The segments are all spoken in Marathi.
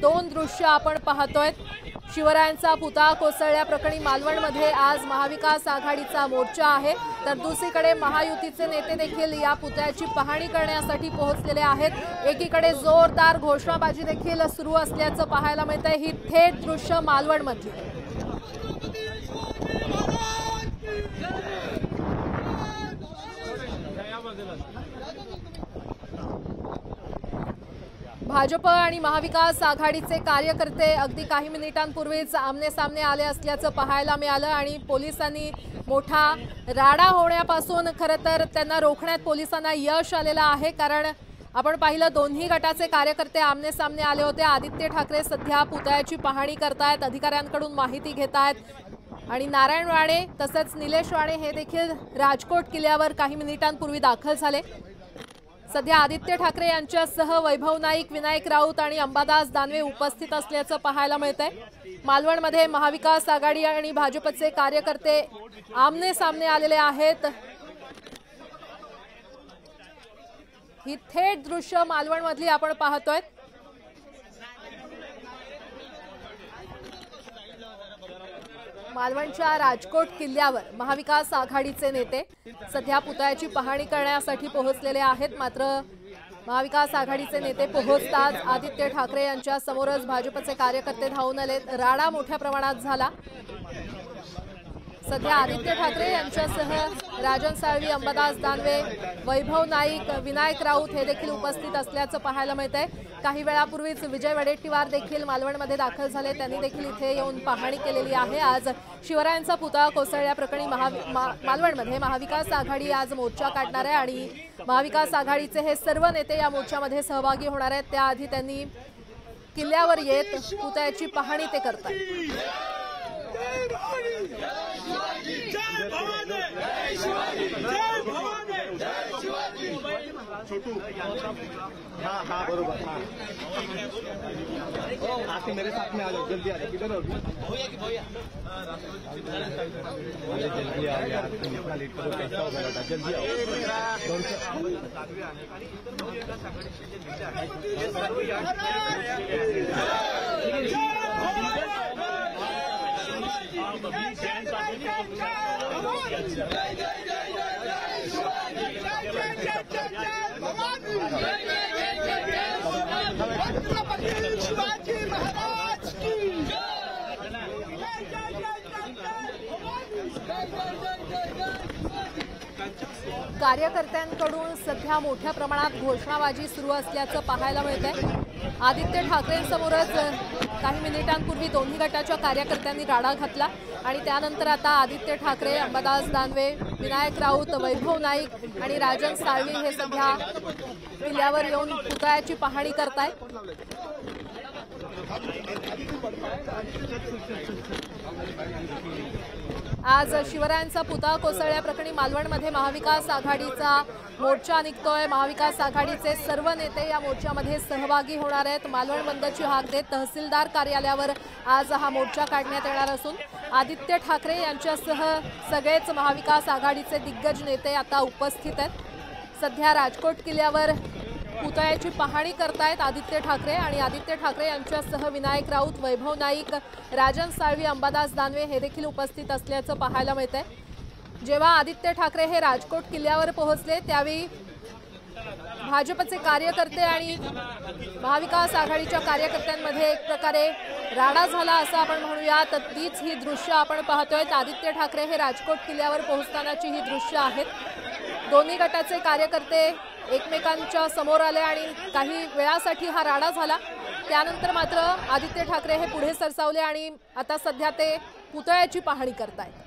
दोन दृश्य आपण पाहतोय। शिवरायांचा पुतळा कोसळल्याप्रकरणी मालवणमध्ये आज महाविकास आघाडीचा मोर्चा आहे, तर दुसरीकडे महायुतीचे नेते देखील या पुतळ्याची पाहणी करण्यासाठी पोहोचलेले आहेत। एकीकडे जोरदार घोषणाबाजी देखील सुरू असल्याचं पाहायला मिळतंय। ही थेट दृश्य मालवणमधली। भाजप आणि महाविकास आघाडीचे कार्यकर्ते अगदी काही मिनिटांपूर्वीच आमने सामने आले असल्याचं पाहायला मिळालं आणि पोलिसांनी मोठा राडा होण्यापासून खरं तर त्यांना रोखण्यात पोलिसांना यश आलेलं आहे। कारण आपण पाहिलं दोन्ही गटाचे कार्यकर्ते आमने सामने आले होते। आदित्य ठाकरे सध्या पुतळ्याची पाहणी करतायत, अधिकाऱ्यांकडून माहिती घेतायत आणि नारायण राणे तसंच निलेश राणे हे देखील राजकोट किल्ल्यावर काही मिनिटांपूर्वी दाखल झाले। सध्या आदित्य ठाकरे यांच्यासह वैभव नाईक, विनायक राऊत आणि अंबादास दानवे उपस्थित असल्याचं पाहायला मिळतंय। मालवणमध्ये महाविकास आघाडी आणि भाजपचे कार्यकर्ते आमने सामने आलेले आहेत। ही थेट दृश्य मालवणमधली आपण पाहतोय। मालवणच्या राजकोट किल्ल्यावर महाविकास आघाडीचे नेते सध्या पुतळ्याची पाहणी करण्यासाठी पोहोचलेले आहेत। मात्र महाविकास आघाडीचे नेते पोहोचताच आदित्य ठाकरे यांच्या समोरच भाजपचे कार्यकर्ते धावून आले। राडा मोठ्या प्रमाणात झाला। सध्या आदित्य ठाकरे यांच्यासह राजन साळवी, अंबादास दानवे, वैभव नाईक, विनायक राऊत हे देखील उपस्थित असल्याचं पाहायला मिळतंय। काही वेळापूर्वीच विजय वडेट्टीवार देखील मालवणमध्ये दाखल झाले। त्यांनी देखील इथे येऊन पाहणी केलेली आहे। आज शिवरायांचा पुतळा कोसळल्याप्रकरणी मालवणमध्ये महाविकास आघाडी आज मोर्चा काढणार आहे आणि महाविकास आघाडीचे हे सर्व नेते या मोर्चामध्ये सहभागी होणार आहेत। त्याआधी त्यांनी किल्ल्यावर येत पुतळ्याची पाहणी ते करतात। छोटू हाँ हाँ बरोबर हाँ आके मेरे साथ में आ जाओ, जल्दी आ जाओ। किधर हो भैया जल्दी आओ यार, तुम इतना लेट करो कैसा होगा बेटा, जल्दी आओ। कार्यकर्त्यांकडून सध्या मोठ्या प्रमाणात घोषणाबाजी सुरू असल्याचं पाहायला मिळतंय। आदित्य ठाकरेंसमोरच काही मिनिटांपूर्वी दोन्ही गटाच्या कार्यकर्त्यांनी राडा घातला आणि त्यानंतर आता आदित्य ठाकरे, अंबादास दानवे, विनायक राऊत, वैभव नाईक आणि राजन साळवी हे सध्या किल्ल्यावर येऊन पुतळ्याची पाहणी करतायत। आज शिवरायांचा पुतळा कोसळल्याप्रकरणी मालवणमध्ये महाविकास आघाडीचा मोर्चा निघतोय। महाविकास आघाडीचे सर्व नेते या मोर्चामध्ये सहभागी होणार आहेत। मालवण बंदची हाक देत तहसीलदार कार्यालयावर आज हा मोर्चा काढण्यात येणार असून आदित्य ठाकरे यांच्यासह सगळेच महाविकास आघाडीचे दिग्गज नेते आता उपस्थित आहेत। सध्या राजकोट किल्ल्यावर पुतळ्याची पाहणी करतायत आदित्य ठाकरे आणि आदित्य ठाकरे यांच्यासह विनायक राऊत, वैभव नाईक, राजन साळवी, अंबादास दानवे हे देखील उपस्थित असल्याचं पाहायला मिळतंय। जेव्हा आदित्य ठाकरे हे राजकोट किल्ल्यावर पोहोचले त्यावेळी भाजपचे कार्यकर्ते आणि महाविकास आघाडीच्या कार्यकर्त्यांमध्ये एक प्रकारे राडा झाला असं आपण म्हणूया। तर तीच ही दृश्य आपण पाहतोय। आदित्य ठाकरे हे राजकोट किल्ल्यावर पोहोचतानाची ही दृश्य आहेत। दोन्ही गटाचे कार्यकर्ते एकमेकांच्या समोर आले आणि काही वेळासाठी हा राडा झाला। त्यानंतर मात्र आदित्य ठाकरे हे पुढे सरसावले आणि आता सध्या ते पुतळ्याची पाहणी करतायत।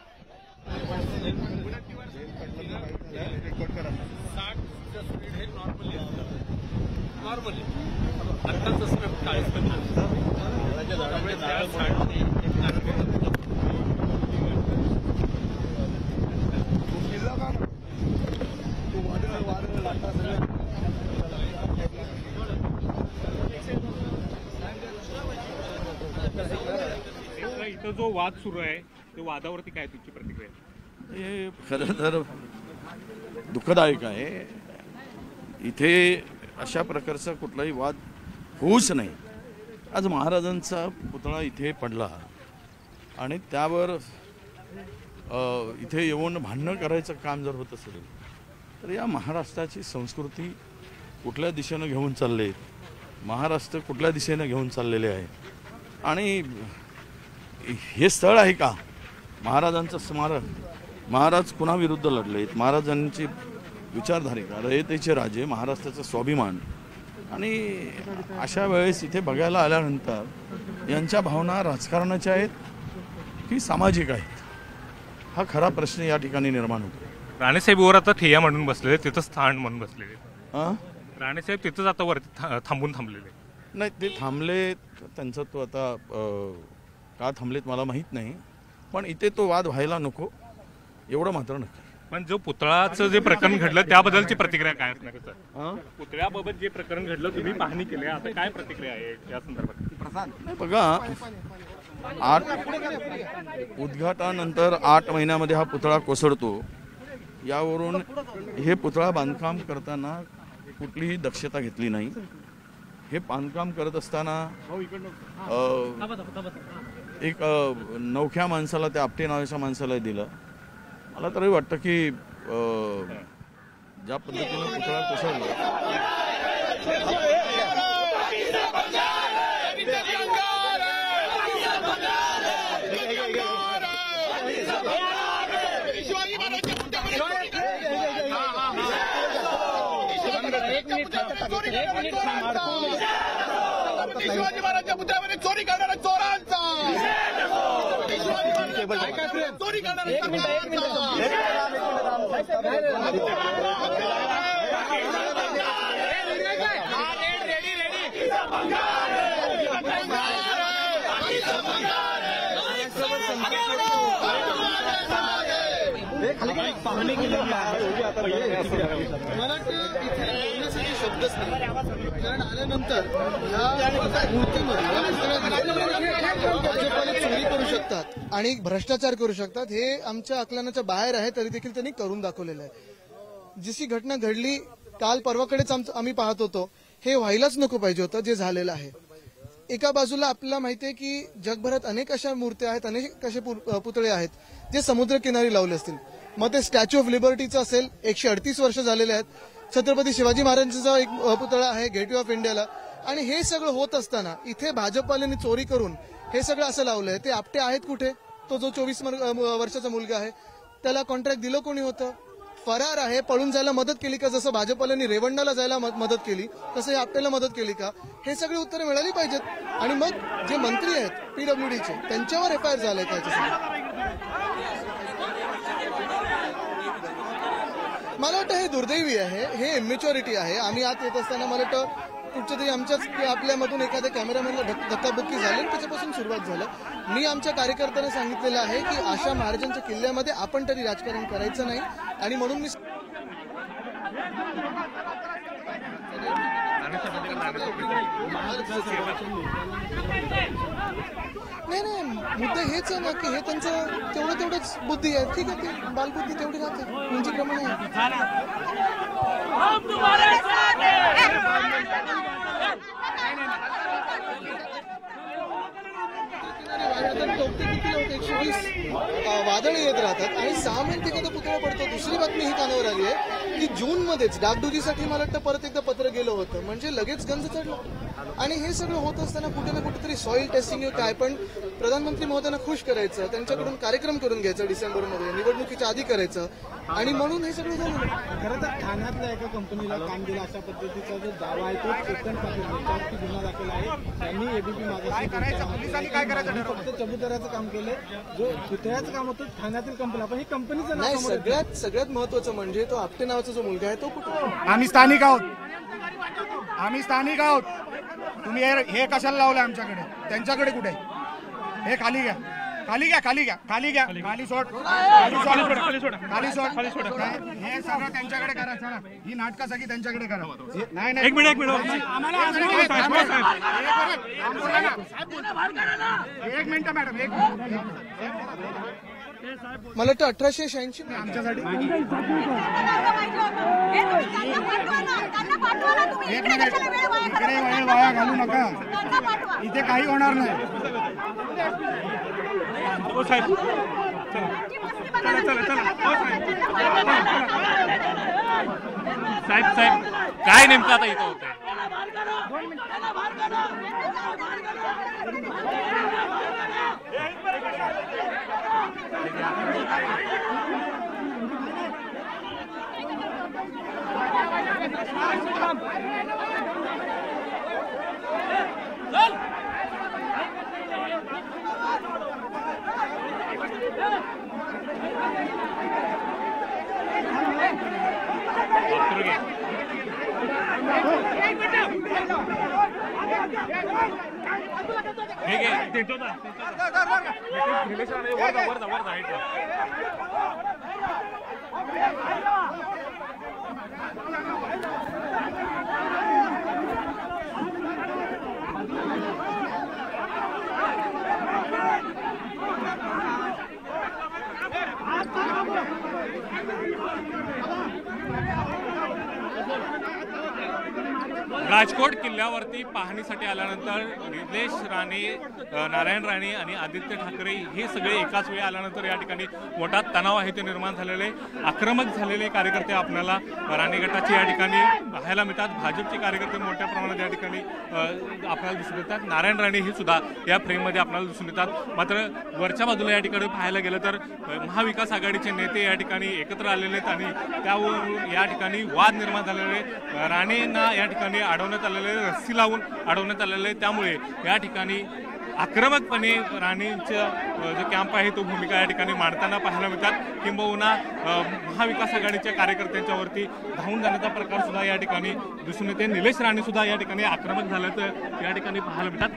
इथं जो वाद सुरू आहे त्या वादावरती काय तुमची प्रतिक्रिया? हे खरं तर दुःखदायक आहे। इथे अशा प्रकारचा कुठलाही वाद होऊच नाही आज महाराजांचा पुतळा इथे पडला आणि त्यावर इथे येऊन भांडणं करायचं काम जर होत असेल तर या महाराष्ट्राची संस्कृती कुठल्या दिशेनं घेऊन चालले, महाराष्ट्र कुठल्या दिशेनं घेऊन चाललेले आहे आणि हे स्थळ आहे का महाराजांचं स्मारक? महाराज कुणाविरुद्ध लढलेत? महाराजांची विचारधारिका, रयतेचे राजे, महाराष्ट्राचा स्वाभिमान. आणि अशा वेळेस इथे बघायला आल्यानंतर यांच्या भावना राजकारणाच्या आहेत की सामाजिक आहेत, हा खरा प्रश्न या ठिकाणी निर्माण होतो. राणेसाहेबवर आता ठेया म्हणून बसलेले, तिथं स्थान म्हणून बसलेले. हां, राणेसाहेब तिथंच आता वरती थांबलेले. नाही, ते थांबले, त्यांचा तो आता का थांबलेत मला माहीत नाही, पण इथे तो वाद व्हायला नको एवढं मात्र नक्की. पण जो पुतळाचं जे प्रकरण घडलं त्याबद्दलची प्रतिक्रिया काय असणार सर? पुतळ्याबाबत जे प्रकरण घडलं तुम्ही पाहणी केली, आता काय प्रतिक्रिया आहे या संदर्भात? नाही बघा, 8 उद्घाटनानंतर 8 महिन्यामध्ये हा पुतळा कोसळतो. यावरून हे पुतळा बांधकाम करताना कुठलीही दक्षता घेतली नाही. हे बांधकाम करत असताना एक नवख्या माणसाला, त्या आपटे नावाच्या माणसाला दिलं. मला तरी वाटतं की ज्या पद्धतीने पुतळा कोसळला शिवाजी महाराजांच्या पुतळ्यामध्ये चोरी करणाऱ्या चोरांचा, चोरी करणाऱ्या पाहणी केलेली शब्दच नाही, कारण आल्यानंतर ह्या मूर्तीमध्ये चोरी करू शकतात आणि भ्रष्टाचार करू शकतात, हे आमच्या आकलनाच्या बाहेर आहे, तरी देखील त्यांनी करून दाखवलेलं आहे. जशी घटना घडली काल परवाकडेच आम्ही पाहत होतो, हे व्हायलाच नको पाहिजे होतं जे झालेलं आहे. एका बाजूला आपल्याला माहिती आहे की जगभरात अनेक अशा मूर्त्या आहेत, अनेक असे पुतळे आहेत जे समुद्रकिनारी लावले असतील. मग ते स्टॅच्यू ऑफ लिबर्टीचं असेल, 138 वर्ष झालेले आहेत. छत्रपती शिवाजी महाराजांचा एक पुतळा आहे गेटवे ऑफ इंडियाला. आणि हे सगळं होत असताना इथे भाजपवाल्यांनी चोरी करून हे सगळं असं लावलंय. ते आपटे आहेत कुठे? तो जो 24 वर्षाचा मुलगा आहे त्याला कॉन्ट्रॅक्ट दिलं कोणी होतं? फरार आहे, पळून जायला मदत केली का? जसं भाजपवाल्यांनी रेवंडाला जायला मदत केली तसं हे आपट्याला मदत केली का? हे सगळी उत्तरं मिळाली पाहिजेत. आणि मग जे मंत्री आहेत PWDचे त्यांच्यावर FIR झालंय त्याच्यासाठी. मला वाटतं हे दुर्दैवी आहे, हे इमॅच्युरिटी आहे. आम्ही आत येत असताना मला वाटतं कुठच्या तरी आमच्याच आपल्यामधून एखाद्या कॅमेरामॅनला धक्काबुक्की झाली, त्याच्यापासून सुरुवात झालं. मी आमच्या कार्यकर्त्यांना सांगितलेलं आहे की आशा महाराजांच्या किल्ल्यामध्ये आपण तरी राजकारण करायचं नाही. आणि म्हणून मी नाही, मुद्दा हेच आहे ना की हे त्यांचं तेवढंच बुद्धी आहे. ठीक आहे, ते बालबुद्धी तेवढी राहते, उंचीप्रमाणे किती लोक 120 वादळ येत राहतात आणि 6 महिने तिकडे पुतळा पडतो. दुसरी बातमी ही कानावर आली आहे की जूनमध्येच डागडुजीसाठी मला वाटतं परत एकदा पत्र गेलं होतं, म्हणजे लगेच गंज चढलं. आणि हे सगळं होत असताना कुठे ना कुठेतरी सॉइल टेस्टिंग काय, पण प्रधानमंत्री महोदयांना खुश करायचं, त्यांच्याकडून कार्यक्रम करून घ्यायचा डिसेंबरमध्ये, निवडणुकीच्या आधी करायचं, आणि म्हणून हे सगळं झालं. खरं तर ठाण्यातल्या एका कंपनीला काम दिलं अशा पद्धतीचा जो दावा आहे तो कोकण पाटील गुन्हा दाखल आहे. त्यांनी ABP मागाशी काय करायचं, फक्त चबुतऱ्याचं काम केलंय, जो पुतळ्याचं काम होतं ठाण्यातील कंपनी, पण ही कंपनीचं नाही. सगळ्यात महत्वाचं म्हणजे तो आपटे नावाचा जो मुलगा आहे तो कुठे? आम्ही स्थानिक आहोत. तुम्ही हे कशाला लावलंय आमच्याकडे? त्यांच्याकडे कुठे? हे खाली घ्या. खाली सोड. हे सगळं त्यांच्याकडे करा. चला, ही नाटकं सगळी त्यांच्याकडे करा. नाही, एक मिनिट एक मिनिट मॅडम, मला वाटतं 1886 आमच्यासाठी इकडे वेळ वाया घालू नका, इथे काही होणार नाही. हो साहेब, चला चला चला हो साहेब. साहेब काय नेमकं आता इथं होतंय? हे घे, देतो ना. निलेश राणे, वर जा, वर जा, वर जा, इथं. राजकोट किल्ल्यावरती पाहणीसाठी आल्यानंतर निलेश राणे, नारायण राणे आणि आदित्य ठाकरे हे सगळे एकाच वेळी आल्यानंतर या ठिकाणी मोठा तणाव आहे ते निर्माण झालेले, आक्रमक झालेले कार्यकर्ते आपल्याला राणे गटाचे या ठिकाणी पाहायला मिळतात. भाजपचे कार्यकर्ते मोठ्या प्रमाणात या ठिकाणी आपल्याला दिसून येतात. नारायण राणे हे सुद्धा या फ्रेममध्ये आपल्याला दिसून येतात. मात्र वरच्या बाजूला या ठिकाणी पाहायला गेलं तर महाविकास आघाडीचे नेते या ठिकाणी एकत्र आलेले आहेत आणि त्यावरून या ठिकाणी वाद निर्माण झालेले, राणेंना या ठिकाणी अडवण्यात आलेले, रस्सी लावून अडवण्यात आलेले. त्यामुळे या ठिकाणी आक्रमकपणे राणेंचा जो कॅम्प आहे तो भूमिका या ठिकाणी मांडताना पाहायला मिळतात. किंबहुना महाविकास आघाडीच्या कार्यकर्त्यांच्यावरती धावून जाण्याचा प्रकार सुद्धा या ठिकाणी दिसून येते. निलेश राणे सुद्धा या ठिकाणी आक्रमक झाल्याचं या ठिकाणी पाहायला मिळतात.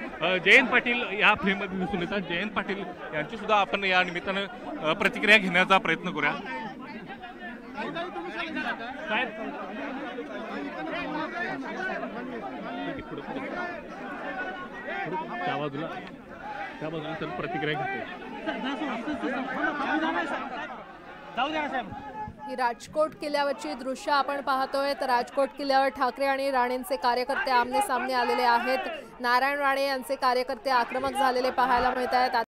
जयंत पाटील या फ्रेममध्ये दिसून येतात. जयंत पाटील यांची सुद्धा आपण या निमित्तानं प्रतिक्रिया घेण्याचा प्रयत्न करूया. त्या बाजूला तर प्रतिक्रिया घेते. ही राजकोट किल्ल्यावरची दृश्य आपण पाहतोय. तर राजकोट किल्ल्यावर ठाकरे आणि राणेंचे कार्यकर्ते आमने सामने आलेले आहेत. नारायण राणे यांचे कार्यकर्ते आक्रमक झालेले पाहायला मिळत आहेत.